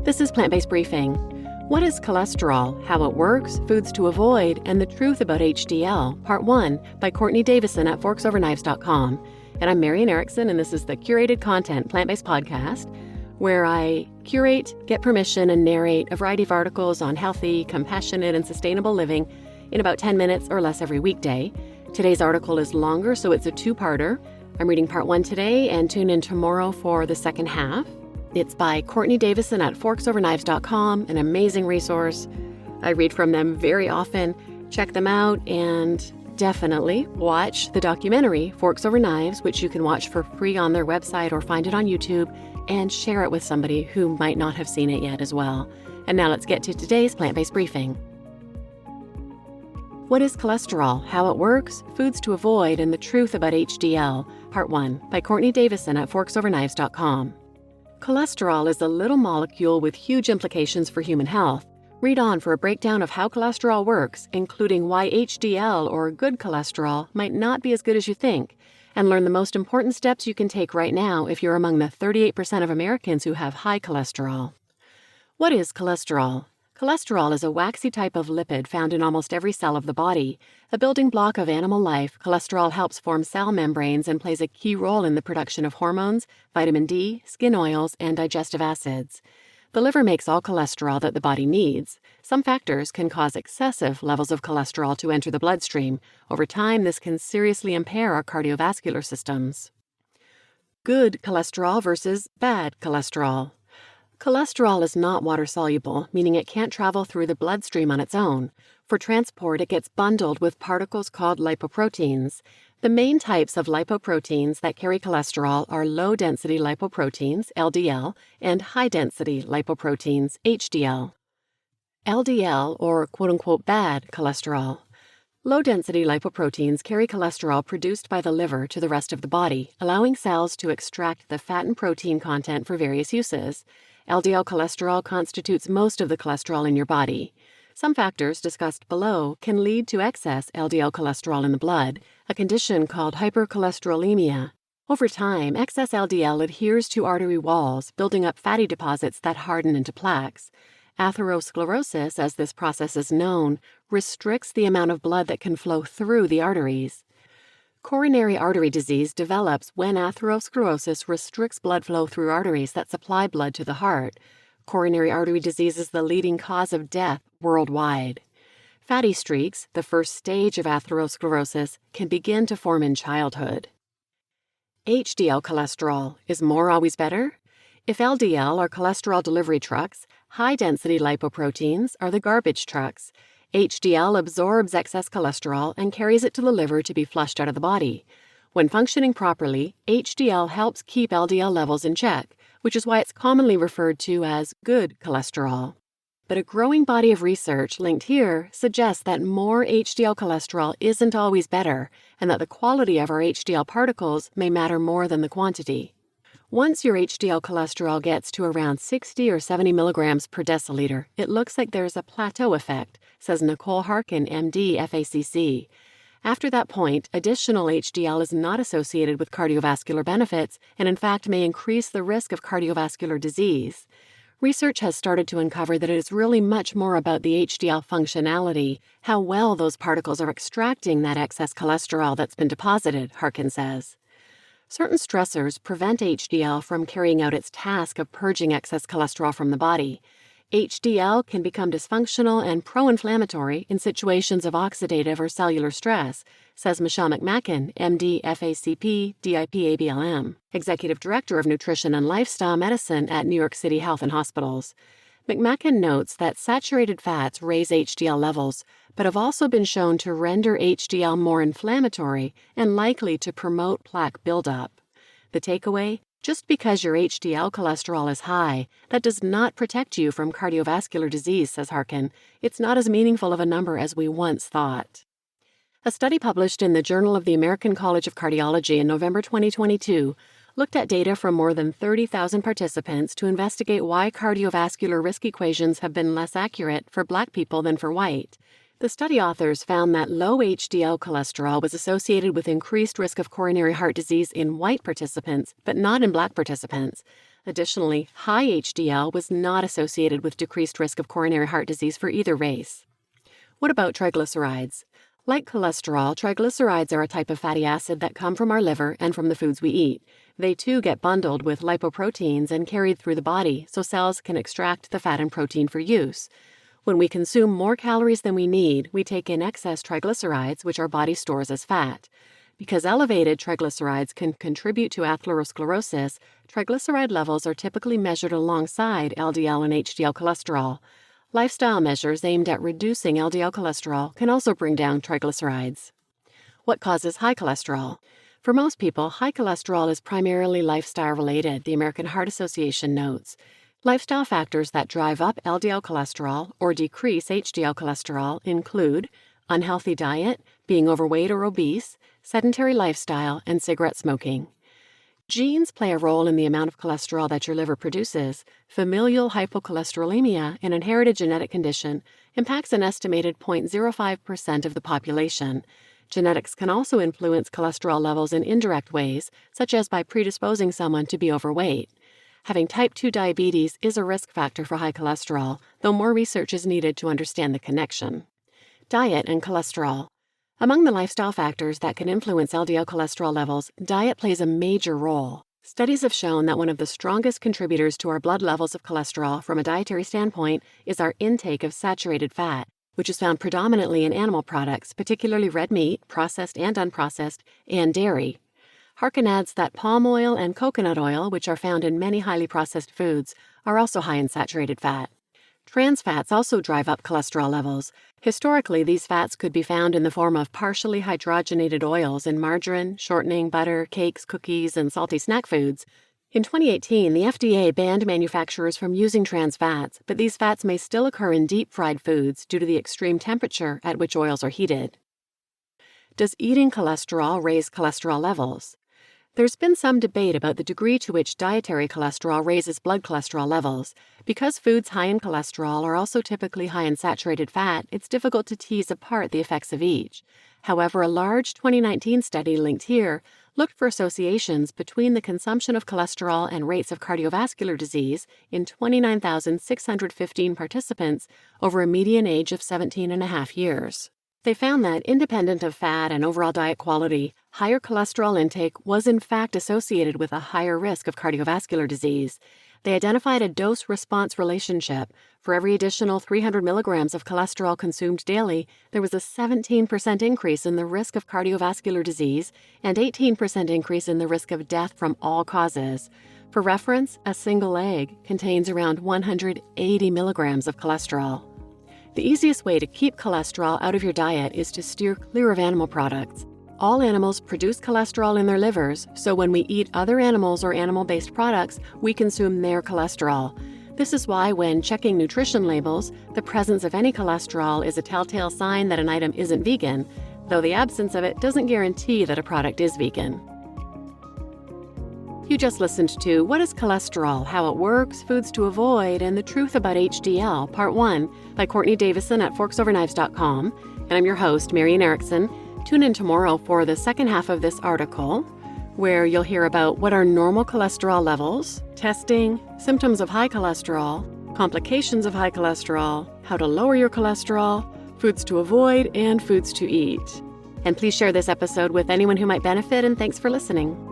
This is Plant-Based Briefing. What is cholesterol, how it works, foods to avoid, and the truth about HDL, Part 1, by Courtney Davison at forksoverknives.com. And I'm Marian Erickson, and this is the Curated Content Plant-Based Podcast, where I curate, get permission, and narrate a variety of articles on healthy, compassionate, and sustainable living in about 10 minutes or less every weekday. Today's article is longer, so it's a two-parter. I'm reading Part 1 today, and tune in tomorrow for the second half. It's by Courtney Davison at forksoverknives.com, an amazing resource. I read from them very often. Check them out, and definitely watch the documentary Forks Over Knives, which you can watch for free on their website or find it on YouTube, and share it with somebody who might not have seen it yet as well. And now let's get to today's plant-based briefing. What is cholesterol, how it works, foods to avoid, and the truth about HDL, Part 1, by Courtney Davison at forksoverknives.com. Cholesterol is a little molecule with huge implications for human health. Read on for a breakdown of how cholesterol works, including why HDL, or good cholesterol, might not be as good as you think, and learn the most important steps you can take right now if you're among the 38% of Americans who have high cholesterol. What is cholesterol? Cholesterol is a waxy type of lipid found in almost every cell of the body. A building block of animal life, cholesterol helps form cell membranes and plays a key role in the production of hormones, vitamin D, skin oils, and digestive acids. The liver makes all cholesterol that the body needs. Some factors can cause excessive levels of cholesterol to enter the bloodstream. Over time, this can seriously impair our cardiovascular systems. Good cholesterol versus bad cholesterol. Cholesterol is not water-soluble, meaning it can't travel through the bloodstream on its own. For transport, it gets bundled with particles called lipoproteins. The main types of lipoproteins that carry cholesterol are low-density lipoproteins, LDL, and high-density lipoproteins, HDL. LDL, or quote-unquote bad cholesterol. Low-density lipoproteins carry cholesterol produced by the liver to the rest of the body, allowing cells to extract the fat and protein content for various uses. LDL cholesterol constitutes most of the cholesterol in your body. Some factors discussed below can lead to excess LDL cholesterol in the blood, a condition called hypercholesterolemia. Over time, excess LDL adheres to artery walls, building up fatty deposits that harden into plaques. Atherosclerosis, as this process is known, restricts the amount of blood that can flow through the arteries. Coronary artery disease develops when atherosclerosis restricts blood flow through arteries that supply blood to the heart. Coronary artery disease is the leading cause of death worldwide. Fatty streaks, the first stage of atherosclerosis, can begin to form in childhood. HDL cholesterol. Is more always better? If LDL are cholesterol delivery trucks, high-density lipoproteins are the garbage trucks. HDL absorbs excess cholesterol and carries it to the liver to be flushed out of the body. When functioning properly, HDL helps keep LDL levels in check, which is why it's commonly referred to as good cholesterol. But a growing body of research linked here suggests that more HDL cholesterol isn't always better, and that the quality of our HDL particles may matter more than the quantity. Once your HDL cholesterol gets to around 60 or 70 milligrams per deciliter, it looks like there's a plateau effect, says Nicole Harkin, MD, FACC. After that point, additional HDL is not associated with cardiovascular benefits and in fact may increase the risk of cardiovascular disease. Research has started to uncover that it is really much more about the HDL functionality, how well those particles are extracting that excess cholesterol that's been deposited, Harkin says. Certain stressors prevent HDL from carrying out its task of purging excess cholesterol from the body. HDL can become dysfunctional and pro-inflammatory in situations of oxidative or cellular stress, says Michelle McMacken, MD, FACP, DIP, ABLM, Executive Director of Nutrition and Lifestyle Medicine at New York City Health and Hospitals. McMacken notes that saturated fats raise HDL levels, but have also been shown to render HDL more inflammatory and likely to promote plaque buildup. The takeaway? Just because your HDL cholesterol is high, that does not protect you from cardiovascular disease, says Harkin. It's not as meaningful of a number as we once thought. A study published in the Journal of the American College of Cardiology in November 2022 looked at data from more than 30,000 participants to investigate why cardiovascular risk equations have been less accurate for Black people than for white. The study authors found that low HDL cholesterol was associated with increased risk of coronary heart disease in white participants, but not in Black participants. Additionally, high HDL was not associated with decreased risk of coronary heart disease for either race. What about triglycerides? Like cholesterol, triglycerides are a type of fatty acid that come from our liver and from the foods we eat. They too get bundled with lipoproteins and carried through the body so cells can extract the fat and protein for use. When we consume more calories than we need, we take in excess triglycerides, which our body stores as fat. Because elevated triglycerides can contribute to atherosclerosis, triglyceride levels are typically measured alongside LDL and HDL cholesterol. Lifestyle measures aimed at reducing LDL cholesterol can also bring down triglycerides. What causes high cholesterol? For most people, high cholesterol is primarily lifestyle-related, the American Heart Association notes. Lifestyle factors that drive up LDL cholesterol or decrease HDL cholesterol include unhealthy diet, being overweight or obese, sedentary lifestyle, and cigarette smoking. Genes play a role in the amount of cholesterol that your liver produces. Familial hypocholesterolemia, an inherited genetic condition, impacts an estimated 0.05% of the population. Genetics can also influence cholesterol levels in indirect ways, such as by predisposing someone to be overweight. Having type 2 diabetes is a risk factor for high cholesterol, though more research is needed to understand the connection. Diet and cholesterol. Among the lifestyle factors that can influence LDL cholesterol levels, diet plays a major role. Studies have shown that one of the strongest contributors to our blood levels of cholesterol from a dietary standpoint is our intake of saturated fat, which is found predominantly in animal products, particularly red meat, processed and unprocessed, and dairy. Harkin adds that palm oil and coconut oil, which are found in many highly processed foods, are also high in saturated fat. Trans fats also drive up cholesterol levels. Historically, these fats could be found in the form of partially hydrogenated oils in margarine, shortening, butter, cakes, cookies, and salty snack foods. In 2018, the FDA banned manufacturers from using trans fats, but these fats may still occur in deep-fried foods due to the extreme temperature at which oils are heated. Does eating cholesterol raise cholesterol levels? There's been some debate about the degree to which dietary cholesterol raises blood cholesterol levels. Because foods high in cholesterol are also typically high in saturated fat, it's difficult to tease apart the effects of each. However, a large 2019 study linked here looked for associations between the consumption of cholesterol and rates of cardiovascular disease in 29,615 participants over a median age of 17.5 years. They found that, independent of fat and overall diet quality, higher cholesterol intake was in fact associated with a higher risk of cardiovascular disease. They identified a dose-response relationship. For every additional 300 milligrams of cholesterol consumed daily, there was a 17% increase in the risk of cardiovascular disease and 18% increase in the risk of death from all causes. For reference, a single egg contains around 180 milligrams of cholesterol. The easiest way to keep cholesterol out of your diet is to steer clear of animal products. All animals produce cholesterol in their livers, so when we eat other animals or animal-based products, we consume their cholesterol. This is why when checking nutrition labels, the presence of any cholesterol is a telltale sign that an item isn't vegan, though the absence of it doesn't guarantee that a product is vegan. You just listened to What is Cholesterol? How it Works, Foods to Avoid, and the Truth About HDL, Part 1 by Courtney Davison at forksoverknives.com. And I'm your host, Marian Erickson. Tune in tomorrow for the second half of this article, where you'll hear about what are normal cholesterol levels, testing, symptoms of high cholesterol, complications of high cholesterol, how to lower your cholesterol, foods to avoid, and foods to eat. And please share this episode with anyone who might benefit, and thanks for listening.